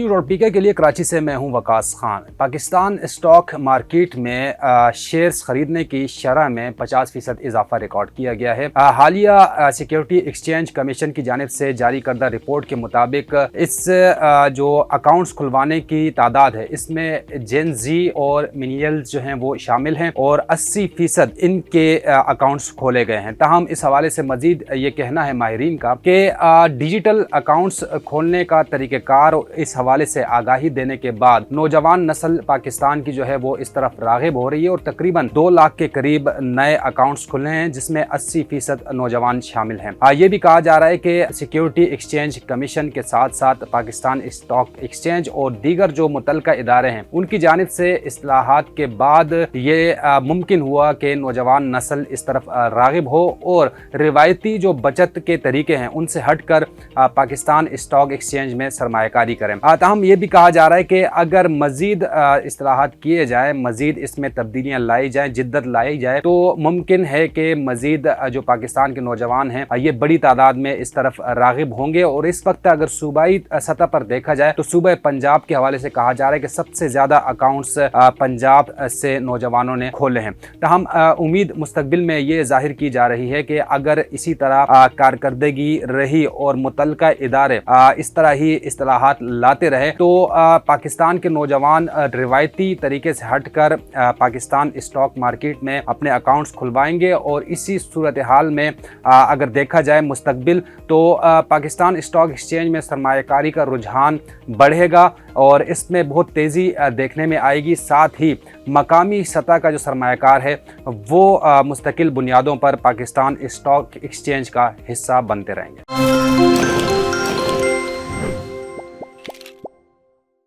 News और पीके के लिए कराची से मैं हूं वकास खान। पाकिस्तान स्टॉक मार्केट में शेयर्स खरीदने की शरह में 50% इजाफा रिकॉर्ड किया गया है। हालिया सिक्योरिटी एक्सचेंज कमीशन की जानिब से जारी करदा रिपोर्ट के मुताबिक इस जो अकाउंट्स खुलवाने की तादाद है इसमें जेन जी और मिनियल्स जो हैं वो शामिल हैं और 80% इनके अकाउंट्स खोले गए हैं। ताहम इस हवाले से मजीद ये कहना है माहिरीन का कि डिजिटल अकाउंट्स खोलने का तरीक़ेकार इस हवाले से आगाही देने के बाद नौजवान नस्ल पाकिस्तान की जो है वो इस तरफ राग़िब हो रही है और तकरीबन 2 लाख के करीब नए अकाउंट्स खुले हैं जिसमें 80% नौजवान शामिल हैं। ये भी कहा जा रहा है कि सिक्योरिटी एक्सचेंज कमीशन के साथ साथ पाकिस्तान स्टॉक एक्सचेंज और दीगर जो मुतल्लिका इदारे हैं उनकी जानिब से इस्लाहात के बाद ये मुमकिन हुआ कि नौजवान नस्ल इस तरफ राग़िब हो और रिवायती जो बचत के तरीके हैं उनसे हटकर पाकिस्तान स्टॉक एक्सचेंज में सरमायाकारी करें। ताहम ये भी कहा जा रहा है कि अगर मजीद इस्लाहात किए जाए, मजीद इसमें तब्दीलियाँ लाई जाए, जिद्दत लाई जाए तो मुमकिन है कि मजीद जो पाकिस्तान के नौजवान हैं ये बड़ी तादाद में इस तरफ राग़िब होंगे। और इस वक्त अगर सूबाई सतह पर देखा जाए तो सूबे पंजाब के हवाले से कहा जा रहा है कि सबसे ज़्यादा अकाउंट्स पंजाब से नौजवानों ने खोले हैं। ताहम उम्मीद मुस्तकबिल में ये जाहिर की जा रही है कि अगर इसी तरह कारकर्दगी रही और मुतल्लिका इदारे इस तरह ही इस्लाहात लाते रहे तो पाकिस्तान के नौजवान रिवायती तरीके से हटकर पाकिस्तान स्टॉक मार्केट में अपने अकाउंट्स खुलवाएंगे और इसी सूरत हाल में अगर देखा जाए मुस्तकबिल तो पाकिस्तान स्टॉक एक्सचेंज में सरमायाकारी का रुझान बढ़ेगा और इसमें बहुत तेज़ी देखने में आएगी। साथ ही मकामी सतह का जो सरमायाकार है वो मुस्तकिल बुनियादों पर पाकिस्तान स्टॉक एक्सचेंज का हिस्सा बनते रहेंगे।